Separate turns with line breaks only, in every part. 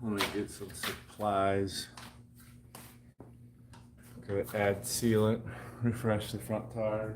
Let me get some supplies. Gonna add sealant, refresh the front tire.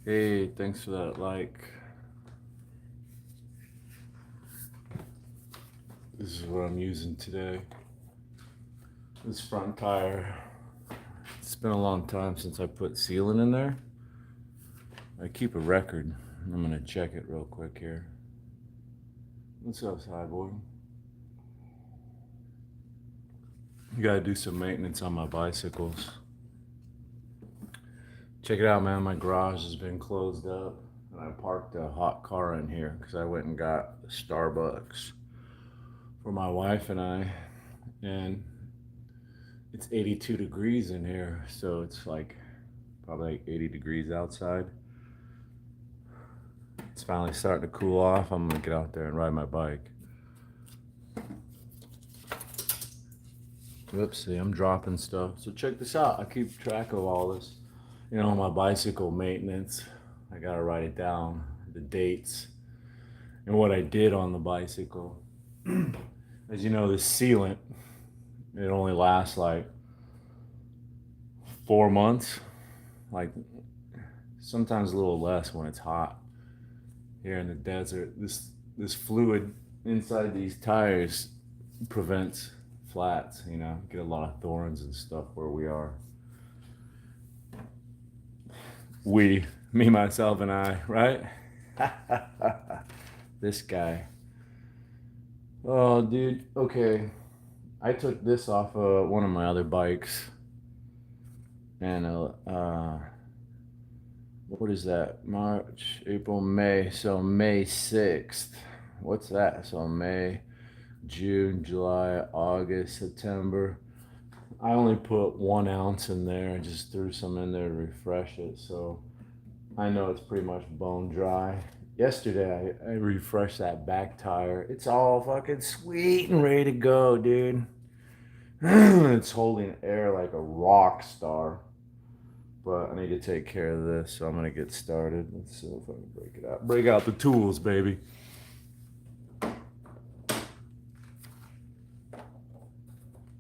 Hey, thanks for that like. This is what I'm using today. This front tire. It's been a long time since I put sealant in there. I keep a record. I'm gonna check it real quick here. What's up, Cyborg? You gotta do some maintenance on my bicycles. Check it out, man. My garage has been closed up, and I parked a hot car in here because I went and got a Starbucks for my wife and I, and it's 82 degrees in here, so it's like probably like 80 degrees outside. It's finally starting to cool off. I'm gonna get out there and ride my bike. Whoopsie, I'm dropping stuff. So check this out. I keep track of all this. You know, my bicycle maintenance. I gotta write it down, the dates, and what I did on the bicycle. As you know, the sealant, it only lasts like 4 months, like sometimes a little less when it's hot. Here in the desert, this fluid inside these tires prevents flats, you know, get a lot of thorns and stuff where we are. Me, myself, and I, right? This guy. Oh, dude, okay. I took this off of one of my other bikes. And, what is that? March, April, May. So May 6th. What's that? So May, June, July, August, September. I only put 1 ounce in there. I just threw some in there to refresh it. So I know it's pretty much bone dry. Yesterday, I refreshed that back tire. It's all fucking sweet and ready to go, dude. It's holding air like a rock star. But I need to take care of this, so I'm gonna get started. Let's see if I can break it out. Break out the tools, baby.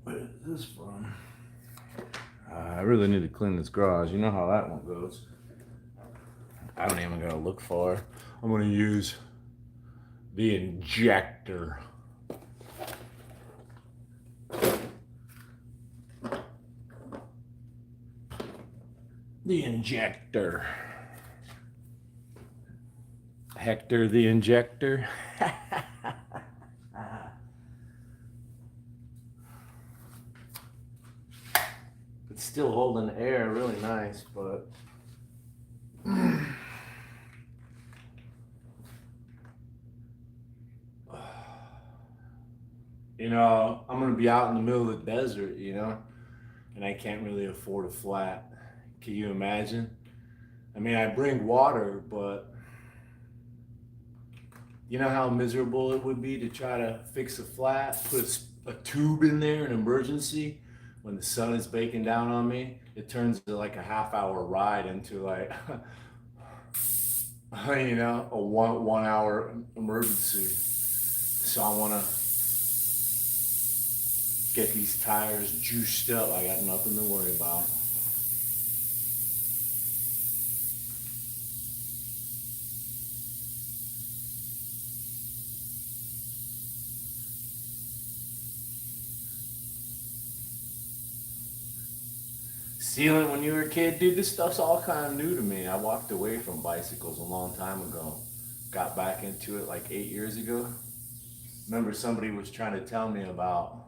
Where is this from? I really need to clean this garage. You know how that one goes. I don't even gotta look for. I'm gonna use the injector. The injector. Hector the injector. It's still holding air really nice, but you know, I'm gonna be out in the middle of the desert, you know, and I can't really afford a flat. Can you imagine? I mean, I bring water, but you know how miserable it would be to try to fix a flat, put a tube in there, an emergency, when the sun is baking down on me. It turns to like a half-hour ride into like, you know, a one hour emergency. So I want to get these tires juiced up. I got nothing to worry about. Sealant when you were a kid, dude, this stuff's all kind of new to me. I walked away from bicycles a long time ago. Got back into it like 8 years ago. Remember somebody was trying to tell me about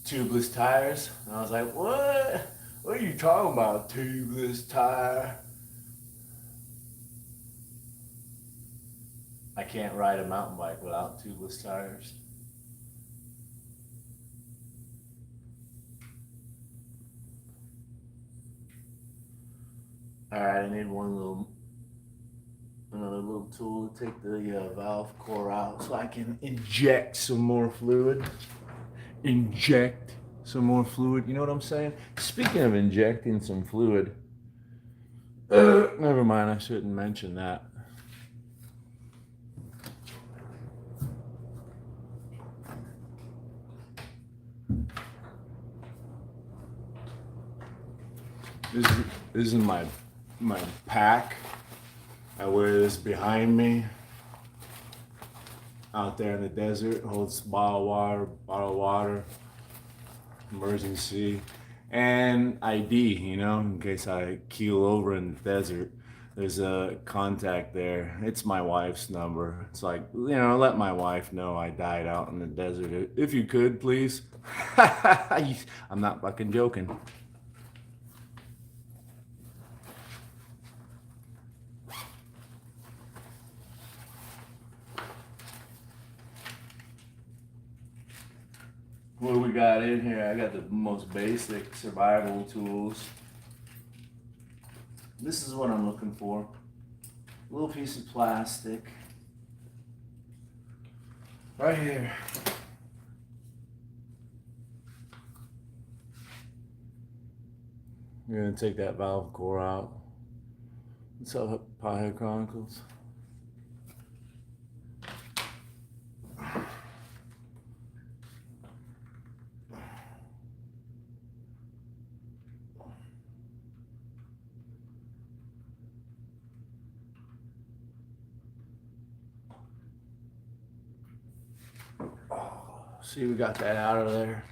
tubeless tires. And I was like, what? What are you talking about, tubeless tire? I can't ride a mountain bike without tubeless tires. Alright, I need another little tool to take the valve core out so I can inject some more fluid. Inject some more fluid, you know what I'm saying? Speaking of injecting some fluid, never mind, I shouldn't mention that. This is my pack. I wear this behind me. Out there in the desert, holds bottled water, emergency, and ID, you know, in case I keel over in the desert. There's a contact there. It's my wife's number. It's like, you know, let my wife know I died out in the desert. If you could, please. I'm not fucking joking. What do we got in here? I got the most basic survival tools. This is what I'm looking for. A little piece of plastic. Right here. We're gonna take that valve core out. What's up, Pothead Chronicles? See, we got that out of there.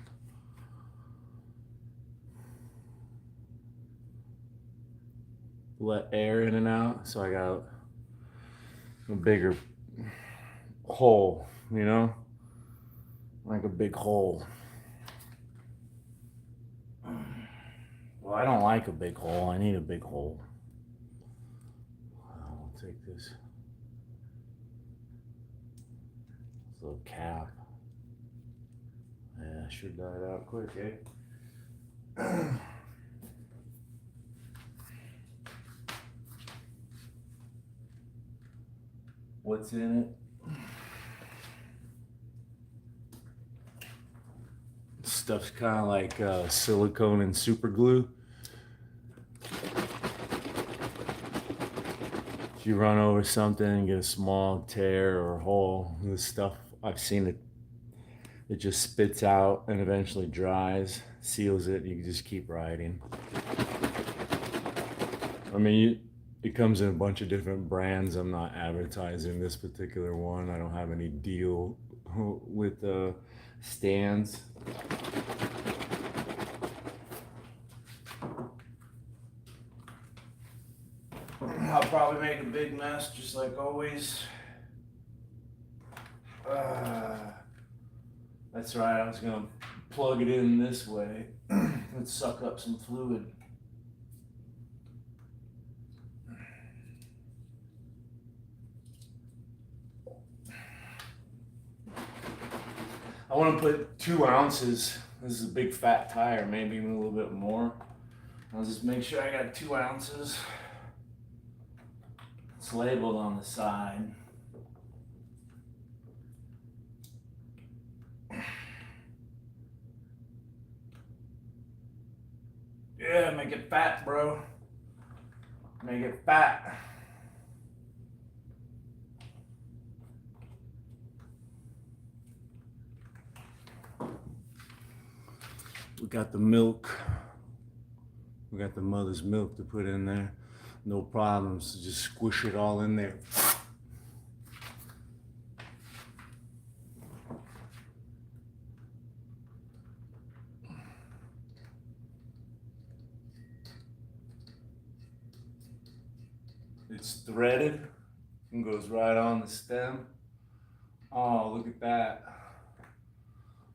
Let air in and out, so I got a bigger hole, you know? Like a big hole. Well, I don't like a big hole, I need a big hole. I'll take this little cap. Yeah, I should dye it out quick, eh? What's in it? Stuff's kind of like silicone and super glue. If you run over something and get a small tear or hole, this stuff, I've seen it. It just spits out and eventually dries, seals it, and you can just keep riding. I mean, it comes in a bunch of different brands. I'm not advertising this particular one. I don't have any deal with stands. I'll probably make a big mess, just like always. That's right, I was gonna plug it in this way. Let's suck up some fluid. I want to put 2 ounces. This is a big fat tire, maybe even a little bit more. I'll just make sure I got 2 ounces. It's labeled on the side. Yeah, make it fat, bro. Make it fat. We got the milk. We got the mother's milk to put in there. No problems. Just squish it all in there. It's threaded and goes right on the stem. Oh, look at that.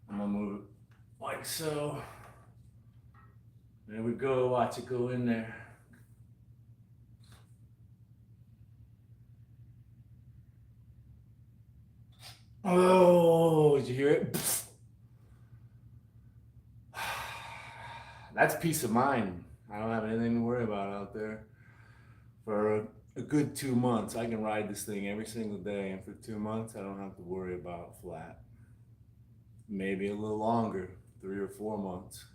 I'm gonna move it like so. There we go, watch it go in there. Oh, did you hear it? That's peace of mind. I don't have anything to worry about out there. For a good 2 months, I can ride this thing every single day, and for 2 months, I don't have to worry about flat. Maybe a little longer, 3 or 4 months.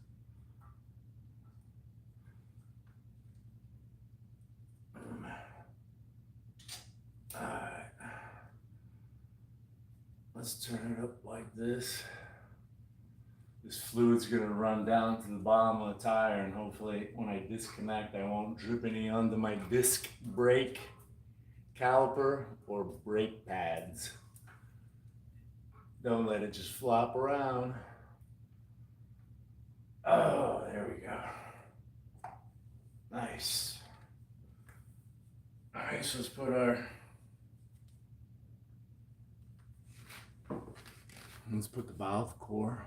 Alright. Let's turn it up like this. This fluid's gonna run down to the bottom of the tire, and hopefully when I disconnect, I won't drip any onto my disc brake caliper or brake pads. Don't let it just flop around. Oh, there we go. Nice. All right, so let's put the valve core.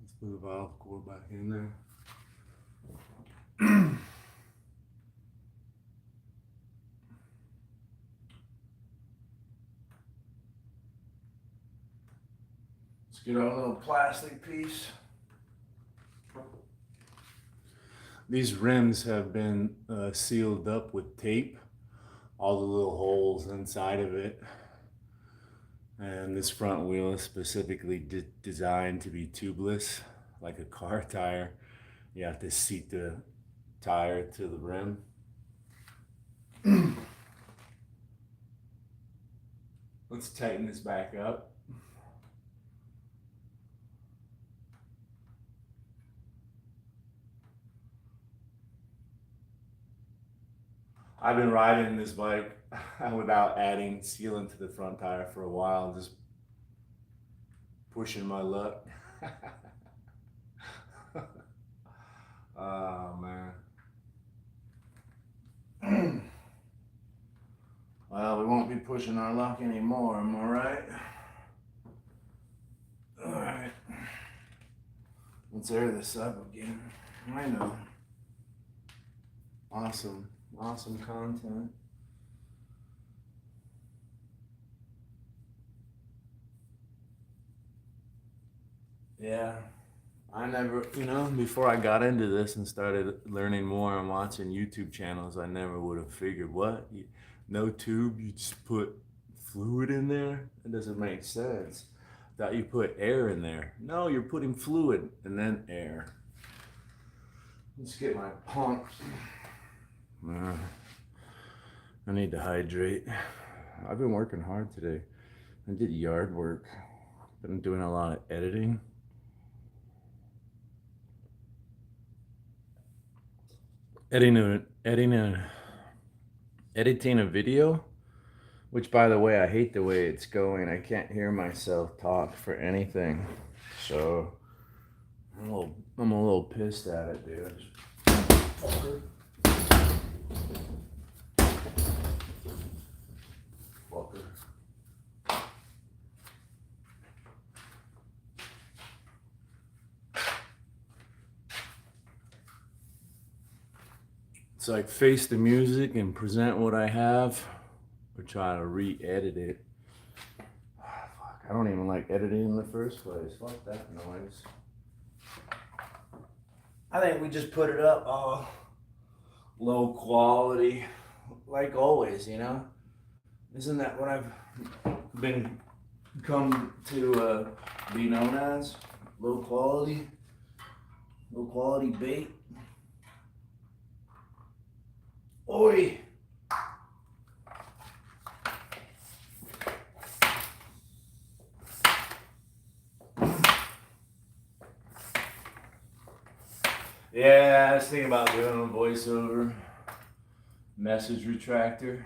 Let's put the valve core back in there. Let's get our little plastic piece. These rims have been sealed up with tape, all the little holes inside of it. And this front wheel is specifically designed to be tubeless, like a car tire. You have to seat the tire to the rim. Let's tighten this back up. I've been riding this bike without adding sealant to the front tire for a while, just pushing my luck. Oh man. Well, we won't be pushing our luck anymore, am I right? Alright. Let's air this up again. I know. Awesome content. Yeah, I never, before I got into this and started learning more and watching YouTube channels, I never would have figured no tube, you just put fluid in there? It doesn't make sense. Thought you put air in there. No, you're putting fluid and then air. Let's get my pump. I need to hydrate. I've been working hard today. I did yard work. Been doing a lot of editing. Editing a video, which by the way, I hate the way it's going. I can't hear myself talk for anything. So I'm a little pissed at it, dude. Fucker. It's like face the music and present what I have, or try to re-edit it. Fuck, I don't even like editing in the first place. Fuck that noise. I think we just put it up all low quality, like always, Isn't that what I've come to be known as? Low quality bait. Oi! Yeah, I was thinking about doing a voiceover message retractor.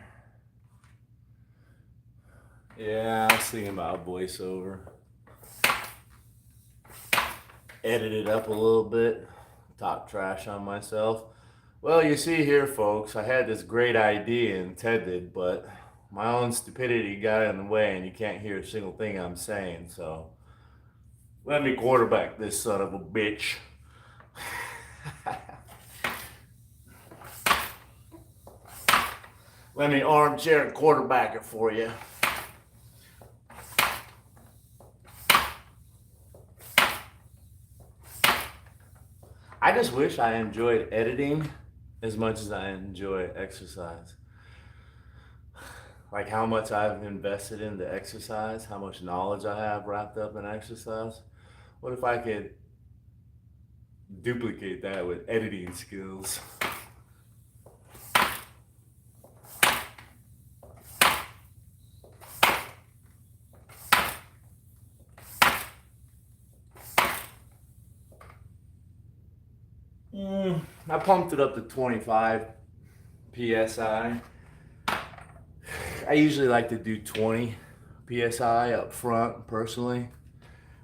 Yeah, I was thinking about voiceover. Edit it up a little bit, talk trash on myself. Well, you see here, folks, I had this great idea intended, but my own stupidity got in the way and you can't hear a single thing I'm saying, so let me quarterback this son of a bitch. Let me armchair quarterback it for you. I just wish I enjoyed editing as much as I enjoy exercise. Like how much I've invested into exercise, how much knowledge I have wrapped up in exercise. What if I could duplicate that with editing skills? I pumped it up to 25 psi. I usually like to do 20 psi up front personally.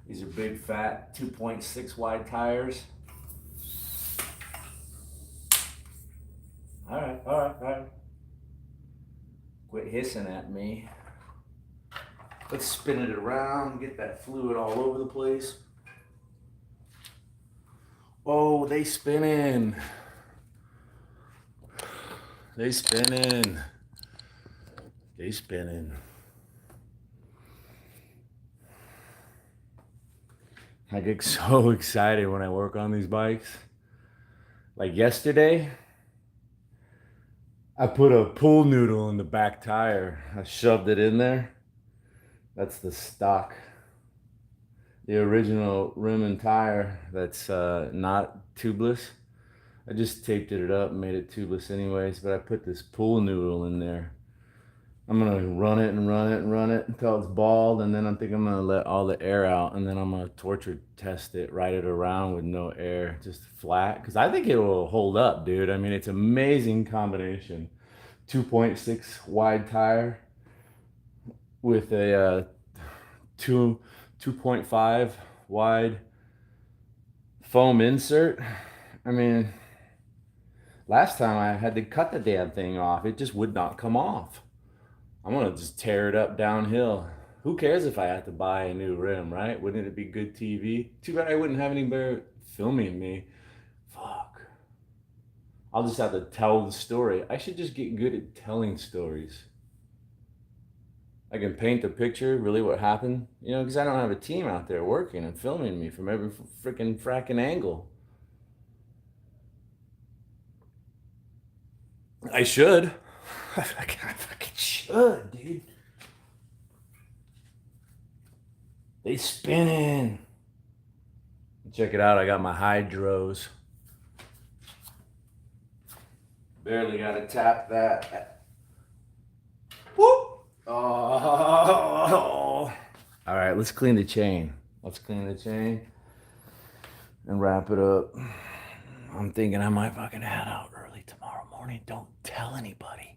These are big fat 2.6 wide tires. All right, all right, all right. Quit hissing at me. Let's spin it around, get that fluid all over the place. Oh, they spinning. They spinning. They spinning. I get so excited when I work on these bikes. Like yesterday, I put a pool noodle in the back tire. I shoved it in there. That's the stock. The original rim and tire that's not tubeless. I just taped it up and made it tubeless anyways, but I put this pool noodle in there. I'm gonna run it and run it and run it until it's bald, and then I think I'm gonna let all the air out, and then I'm gonna torture test it, ride it around with no air, just flat, because I think it will hold up, dude. I mean, it's amazing combination. 2.6 wide tire with a 2.5 wide foam insert. I mean, last time I had to cut the damn thing off. It just would not come off. I'm gonna just tear it up downhill. Who cares if I have to buy a new rim, right? Wouldn't it be good TV? Too bad I wouldn't have anybody filming me. Fuck. I'll just have to tell the story. I should just get good at telling stories. I can paint the picture, really what happened, you know, because I don't have a team out there working and filming me from every freaking fracking angle. I should. I fucking should, dude. They spinning. Check it out. I got my hydros. Barely got to tap that. Whoop. Oh. All right, let's clean the chain. Let's clean the chain and wrap it up. I'm thinking I might fucking head out early tomorrow morning. Don't tell anybody.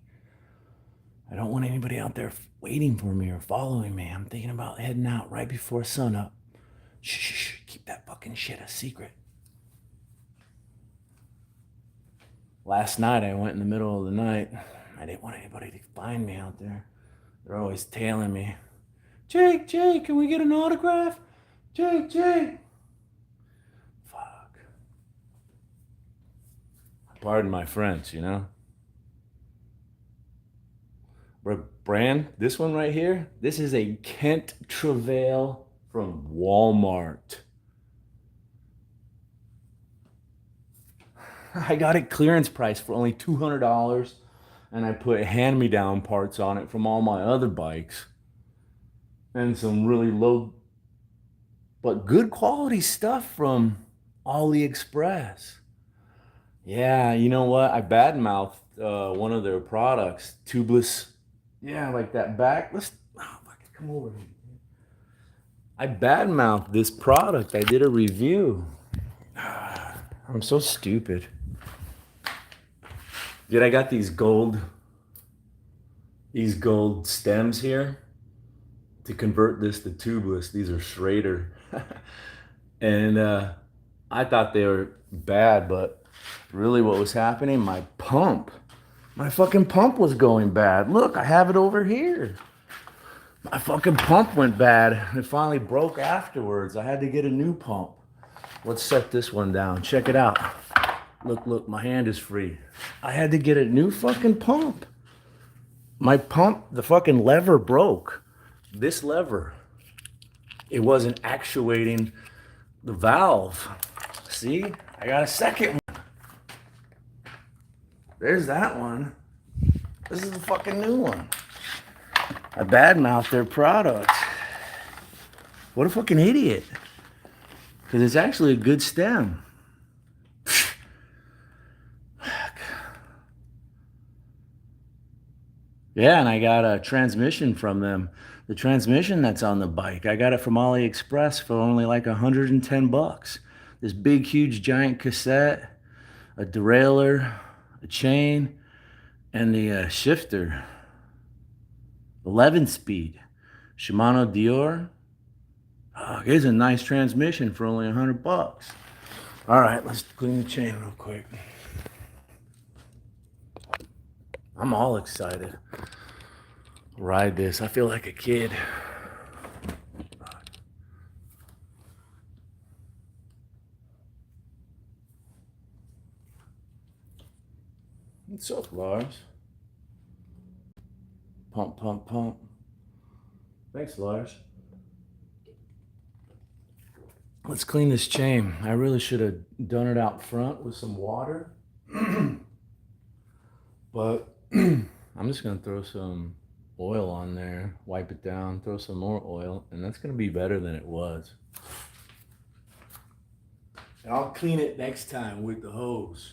I don't want anybody out there waiting for me or following me. I'm thinking about heading out right before sunup. Shh, keep that fucking shit a secret. Last night I went in the middle of the night. I didn't want anybody to find me out there. They're always tailing me. Jake, can we get an autograph? Jake. Fuck. Pardon my French, you know? Brand, this one right here, this is a Kent Travail from Walmart. I got it clearance price for only $200, and I put hand-me-down parts on it from all my other bikes, and some really low but good quality stuff from AliExpress. Yeah, you know what? I badmouthed one of their products, tubeless. Yeah, like that back. Let's fucking come over here. I badmouthed this product. I did a review. I'm so stupid. Dude, I got these gold stems here to convert this to tubeless. These are Schrader. And I thought they were bad, but really what was happening, my fucking pump was going bad. Look, I have it over here. My fucking pump went bad. It finally broke afterwards. I had to get a new pump. Let's set this one down. Check it out. Look, my hand is free. I had to get a new fucking pump. My pump, the fucking lever broke. This lever. It wasn't actuating the valve. See? I got a second one. There's that one. This is a fucking new one. I badmouth their product. What a fucking idiot. Because it's actually a good stem. Yeah, and I got a transmission from them. The transmission that's on the bike, I got it from AliExpress for only like 110 bucks. This big, huge, giant cassette, a derailleur, a chain, and the shifter. 11 speed. Shimano Dior. Oh, here's a nice transmission for only 100 bucks. All right, let's clean the chain real quick. I'm all excited. Ride this. I feel like a kid. What's up, Lars? Pump, pump, pump. Thanks, Lars. Let's clean this chain. I really should have done it out front with some water. But I'm just going to throw some oil on there, wipe it down, throw some more oil, and that's going to be better than it was. And I'll clean it next time with the hose.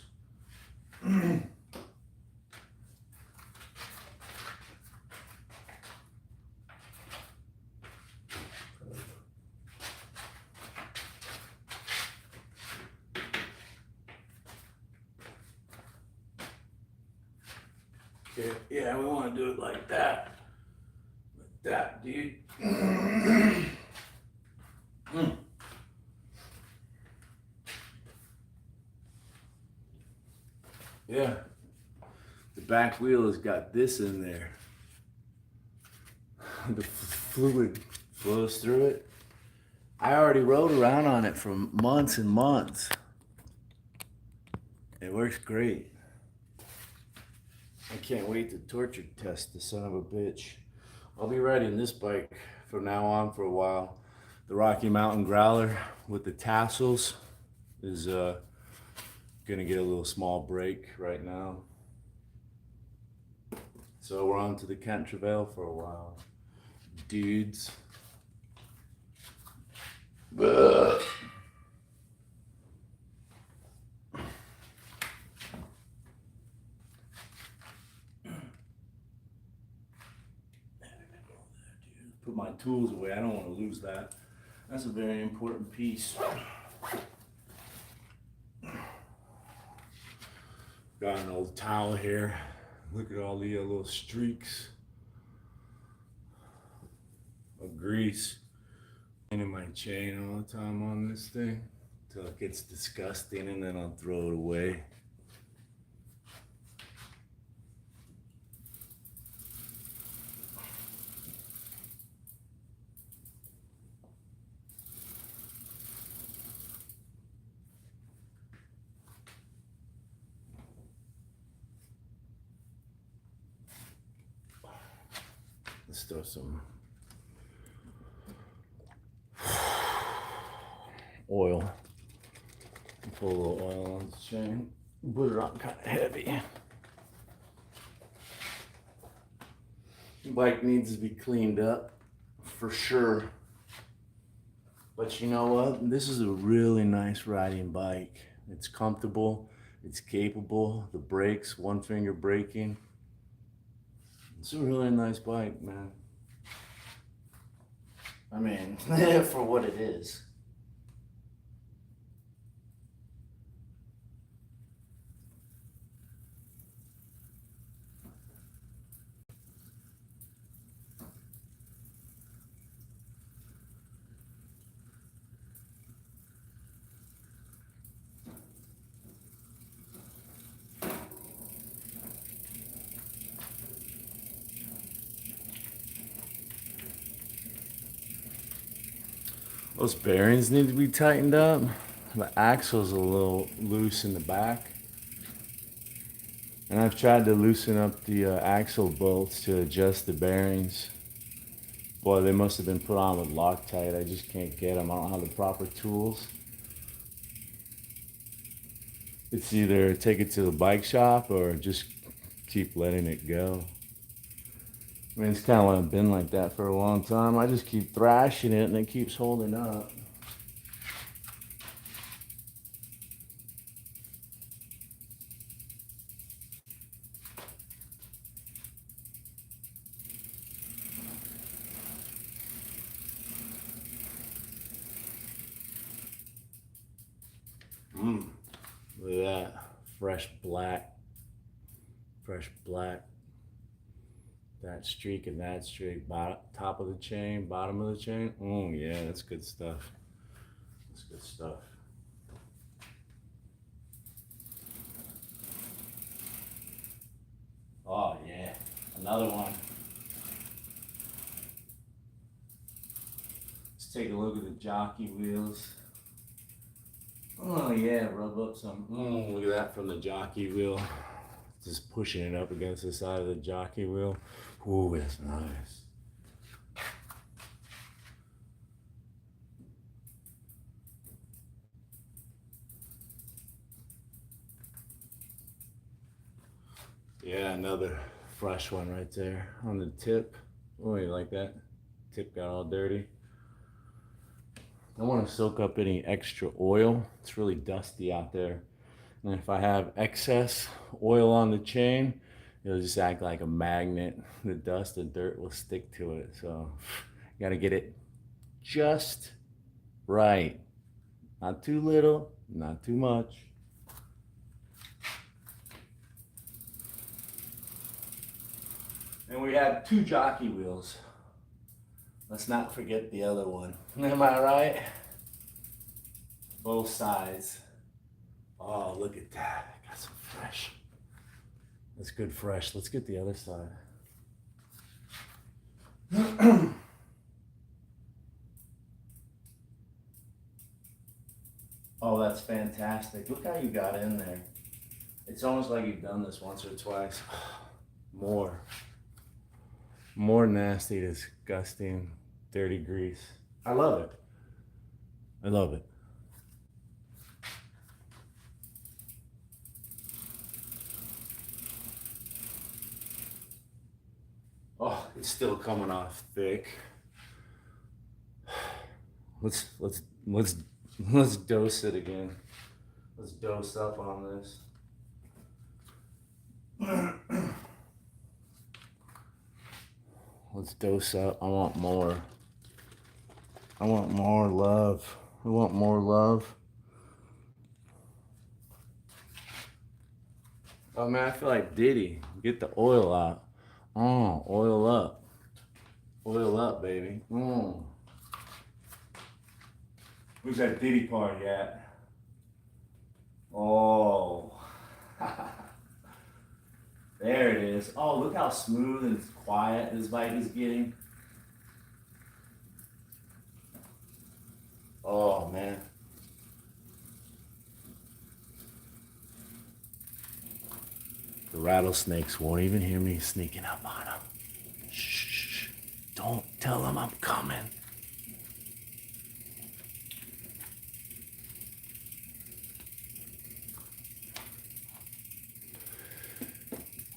Yeah, we want to do it like that. Like that, dude. Yeah. The back wheel has got this in there. The fluid flows through it. I already rode around on it for months and months. It works great. I can't wait to torture test the son of a bitch. I'll be riding this bike from now on for a while. The Rocky Mountain Growler with the tassels is gonna get a little small break right now. So we're on to the Kent Travail for a while. Dudes. Ugh. Put my tools away. I don't want to lose that. That's a very important piece. Got an old towel here. Look at all the little streaks of grease. Cleaning my chain all the time on this thing until it gets disgusting, and then I'll throw it away. Let's throw some oil. Put a little oil on the chain. Put it on kind of heavy. The bike needs to be cleaned up for sure. But you know what? This is a really nice riding bike. It's comfortable. It's capable. The brakes, one finger braking. It's a really nice bike, man. I mean, for what it is. Those bearings need to be tightened up. The axle's a little loose in the back. And I've tried to loosen up the axle bolts to adjust the bearings. Boy, they must have been put on with Loctite. I just can't get them. I don't have the proper tools. It's either take it to the bike shop or just keep letting it go. I mean, it's kind of been like that for a long time. I just keep thrashing it and it keeps holding up. Look at that. Fresh black. Fresh black. That streak and that streak. Top of the chain, bottom of the chain. Oh, yeah, that's good stuff. That's good stuff. Oh, yeah. Another one. Let's take a look at the jockey wheels. Oh yeah, rub up some. Look at that from the jockey wheel. Just pushing it up against the side of the jockey wheel. Ooh, that's nice. Yeah, another fresh one right there on the tip. Oh, you like that? Tip got all dirty. I want to soak up any extra oil. It's really dusty out there. And if I have excess oil on the chain, it'll just act like a magnet. The dust and dirt will stick to it. So you gotta get it just right. Not too little, not too much. And we have 2 jockey wheels. Let's not forget the other one. Am I right? Both sides. Oh, look at that. I got some fresh. That's good fresh. Let's get the other side. Oh, that's fantastic. Look how you got in there. It's almost like you've done this once or twice. More nasty, disgusting, dirty grease. I love it. I love it. Oh, it's still coming off thick. Let's dose it again. Let's dose up on this. Let's dose up. I want more. I want more love. I want more love. Oh man, I feel like Diddy. Get the oil out. Oh, oil up. Oil up, baby. Where's that Diddy party at? Oh. There it is. Oh, look how smooth and quiet this bike is getting. Oh, man. The rattlesnakes won't even hear me sneaking up on them. Shh. Don't tell them I'm coming.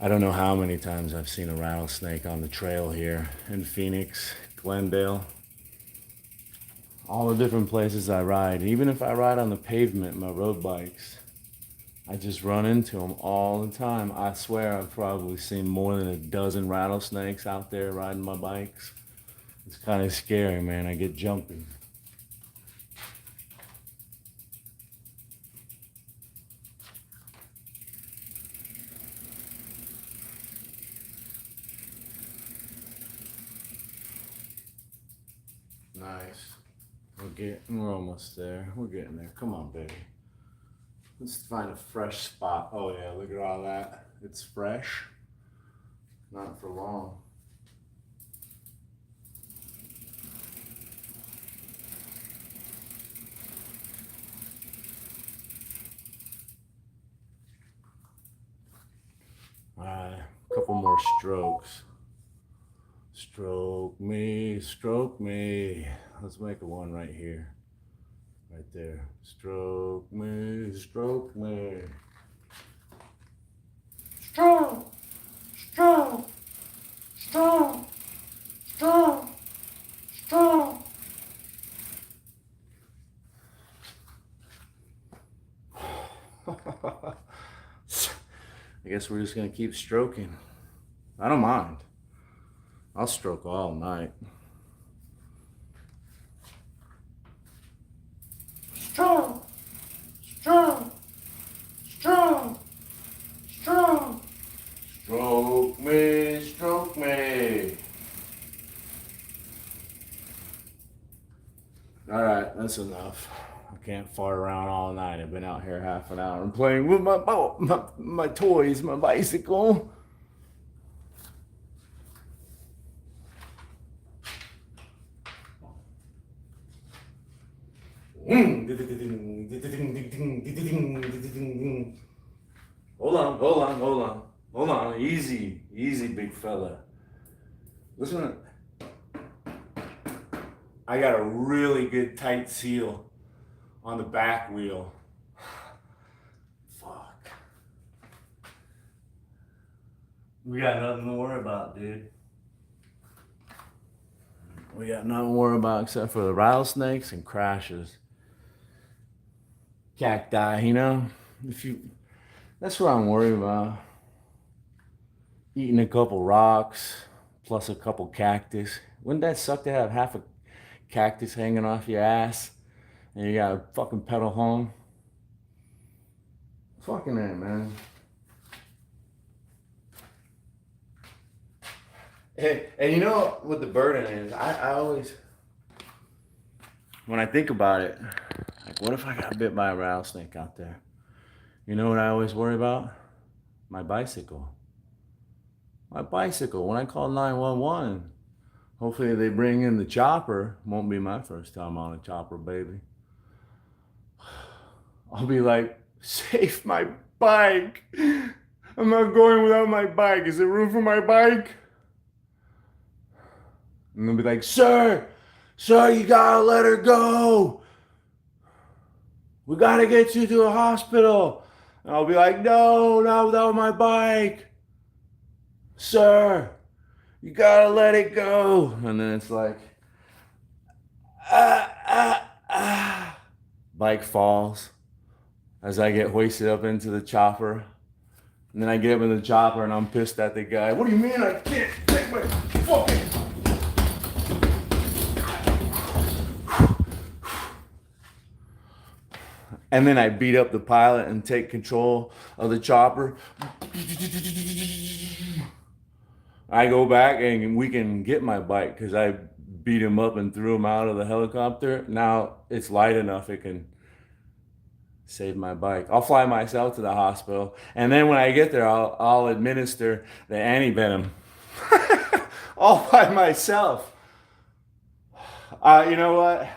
I don't know how many times I've seen a rattlesnake on the trail here in Phoenix, Glendale. All the different places I ride. Even if I ride on the pavement, my road bikes, I just run into them all the time. I swear I've probably seen more than a dozen rattlesnakes out there riding my bikes. It's kind of scary, man. I get jumpy. Nice. We're almost there. We're getting there. Come on, baby. Let's find a fresh spot. Oh yeah, look at all that. It's fresh. Not for long. Alright, a couple more strokes. Stroke me, stroke me. Let's make a one right here. Right there. Stroke me, stroke me. Stroke, stroke, stroke, stroke, stroke. I guess we're just gonna keep stroking. I don't mind. I'll stroke all night. Stroke, stroke, stroke, stroke. Stroke me, stroke me. All right, that's enough. I can't fart around all night. I've been out here half an hour and playing with my toys, my bicycle. Hold on, hold on, hold on. Hold on. Easy, easy, big fella. Listen, I got a really good tight seal on the back wheel. Fuck. We got nothing to worry about, dude. We got nothing to worry about except for the rattlesnakes and crashes. Cacti, you know? That's what I'm worried about. Eating a couple rocks, plus a couple cactus. Wouldn't that suck to have half a cactus hanging off your ass? And you gotta fucking pedal home? Fucking that, man. And you know what the burden is? I always, when I think about it, like, what if I got bit by a rattlesnake out there? You know what I always worry about? My bicycle. My bicycle. When I call 911, hopefully they bring in the chopper. Won't be my first time on a chopper, baby. I'll be like, save my bike. I'm not going without my bike. Is there room for my bike? And they'll be like, sir, you gotta let her go. We gotta get you to a hospital. And I'll be like, no, not without my bike. Sir, you gotta let it go. And then it's like, bike falls as I get hoisted up into the chopper. And then I get up in the chopper and I'm pissed at the guy. What do you mean I can't take my fucking... And then I beat up the pilot and take control of the chopper. I go back and we can get my bike because I beat him up and threw him out of the helicopter. Now it's light enough it can save my bike. I'll fly myself to the hospital. And then when I get there, I'll administer the antivenom all by myself. You know what?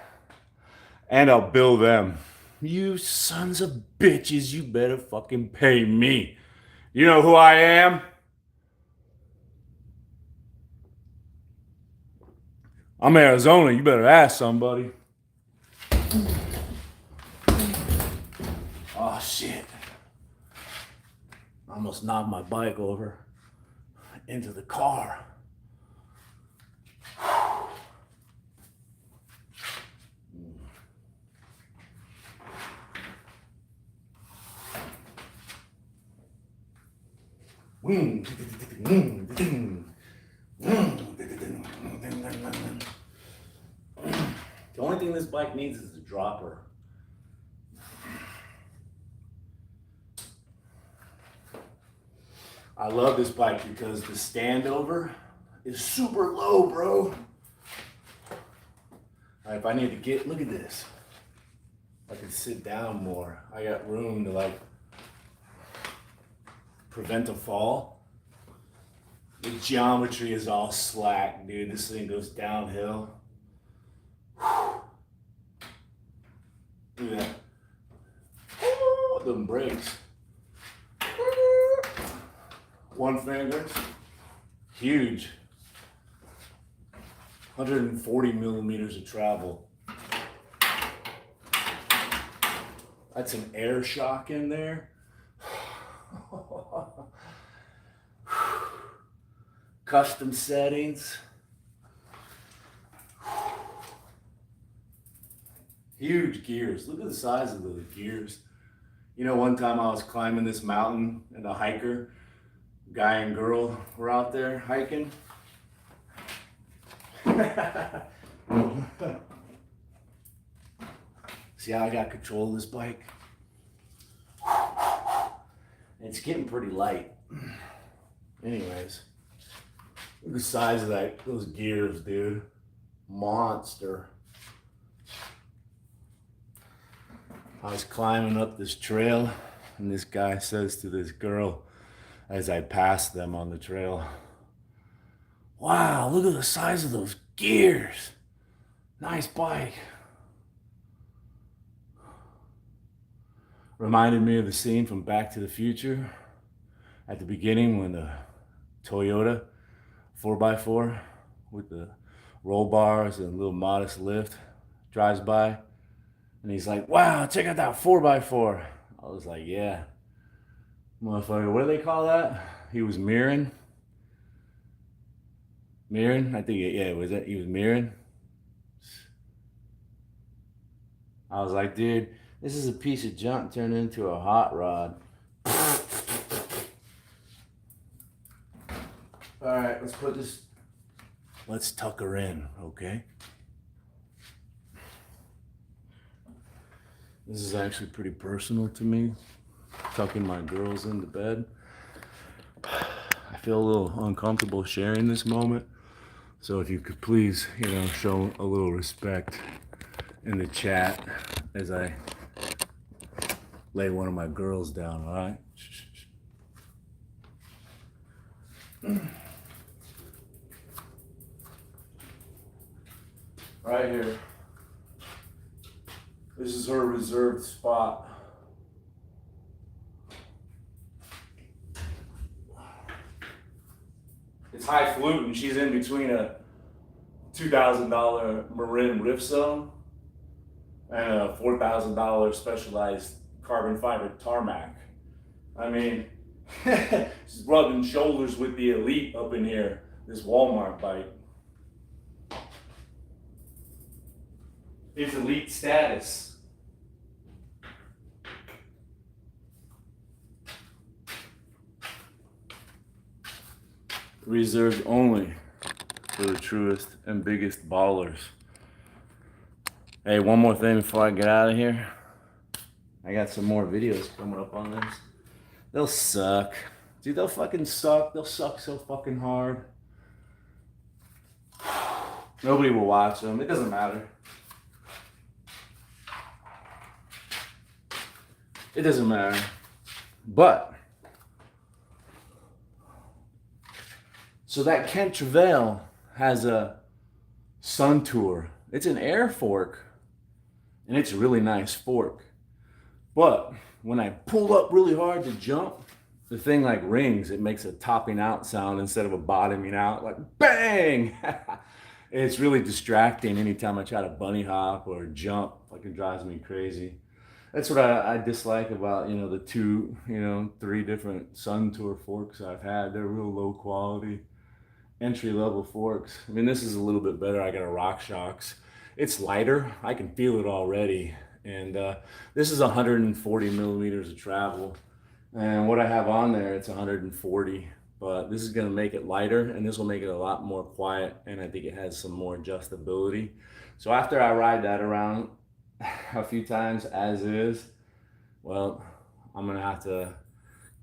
And I'll bill them. You sons of bitches, you better fucking pay me. You know who I am? I'm Arizona, you better ask somebody. Oh shit. I almost knocked my bike over into the car. The only thing this bike needs is a dropper. I love this bike because the standover is super low, bro. If I need to get, look at this. I can sit down more. I got room to like prevent a fall. The geometry is all slack, dude. This thing goes downhill. Look at that. Oh, them brakes. One finger, huge. 140 millimeters of travel. That's an air shock in there. Custom settings. Huge gears. Look at the size of the gears. You know, one time I was climbing this mountain and a hiker, guy and girl were out there hiking. See how I got control of this bike? It's getting pretty light. Anyways, look at the size of those gears, dude. Monster. I was climbing up this trail, and this guy says to this girl as I passed them on the trail, "Wow, look at the size of those gears. Nice bike." Reminded me of the scene from Back to the Future at the beginning when the Toyota 4x4 with the roll bars and a little modest lift drives by. And he's like, "Wow, check out that 4x4. I was like, "Yeah. Motherfucker, what do they call that?" He was mirroring. Mirroring? I think, yeah, was it? He was mirroring. I was like, "Dude, this is a piece of junk turned into a hot rod." All right, let's tuck her in, okay? This is actually pretty personal to me, tucking my girls into bed. I feel a little uncomfortable sharing this moment. So if you could please, show a little respect in the chat as I lay one of my girls down, all right? Right here. This is her reserved spot. It's highfalutin. She's in between a $2,000 Marin Rift Zone and a $4,000 specialized carbon fiber tarmac. I mean, she's rubbing shoulders with the elite up in here, this Walmart bike. It's elite status. Reserved only for the truest and biggest ballers. Hey, one more thing before I get out of here. I got some more videos coming up on this. They'll suck. Dude, they'll fucking suck. They'll suck so fucking hard. Nobody will watch them. It doesn't matter. It doesn't matter. But, so that Kent Travail has a Sun Tour. It's an air fork, and it's a really nice fork. But when I pull up really hard to jump, the thing like rings. It makes a topping out sound instead of a bottoming out, like bang! It's really distracting anytime I try to bunny hop or jump. Fucking drives me crazy. That's what I dislike about, the two, 3 different Sun Tour forks I've had. They're real low quality, entry level forks. I mean, this is a little bit better. I got a RockShox. It's lighter. I can feel it already. And this is 140 millimeters of travel. And what I have on there, it's 140. But this is going to make it lighter, and this will make it a lot more quiet. And I think it has some more adjustability. So after I ride that around a few times as is, well, I'm gonna have to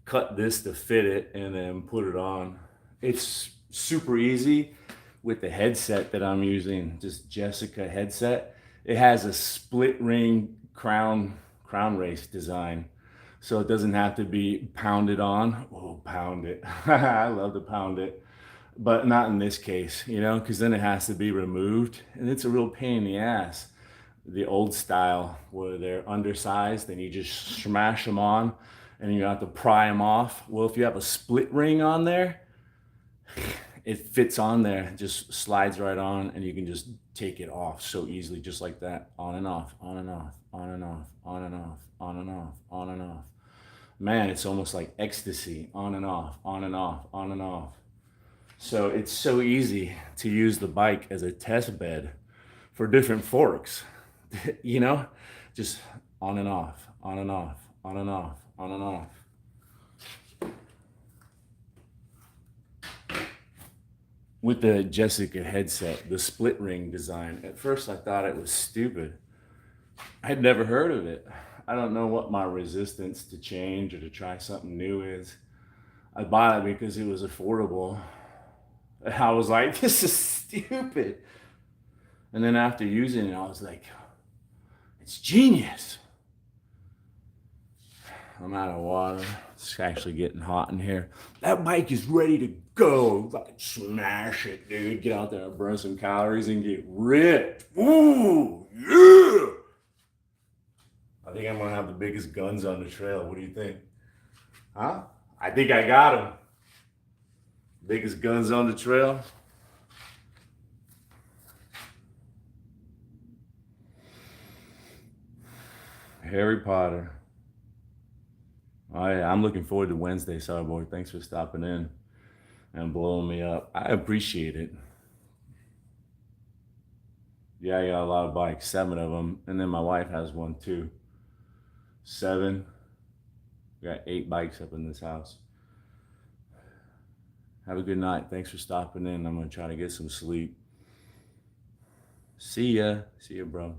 cut this to fit it and then put it on. It's super easy with the headset that I'm using, just Jessica headset. It has a split ring crown race design, so it doesn't have to be pounded on. Oh, pound it. I love to pound it, but not in this case, because then it has to be removed, and it's a real pain in the ass. The old style where they're undersized and you just smash them on and you have to pry them off. Well, if you have a split ring on there, it fits on there, just slides right on, and you can just take it off so easily, just like that. On and off, on and off, on and off, on and off, on and off, on and off. Man, it's almost like ecstasy. On and off, on and off, on and off. So it's so easy to use the bike as a test bed for different forks, you know, just on and off, on and off, on and off, on and off. With the Jessica headset, the split ring design, at first I thought it was stupid. I had never heard of it. I don't know what my resistance to change or to try something new is. I bought it because it was affordable. I was like, this is stupid. And then after using it, I was like, it's genius. I'm out of water. It's actually getting hot in here. That bike is ready to go. Like, smash it, dude. Get out there and burn some calories and get ripped. Ooh, yeah. I think I'm gonna have the biggest guns on the trail. What do you think? Huh? I think I got them. Biggest guns on the trail. Harry Potter. Oh, yeah, I'm looking forward to Wednesday, Starboy. Thanks for stopping in and blowing me up. I appreciate it. Yeah, I got a lot of bikes, 7 of them. And then my wife has one too. 7. We got 8 bikes up in this house. Have a good night. Thanks for stopping in. I'm going to try to get some sleep. See ya. See ya, bro.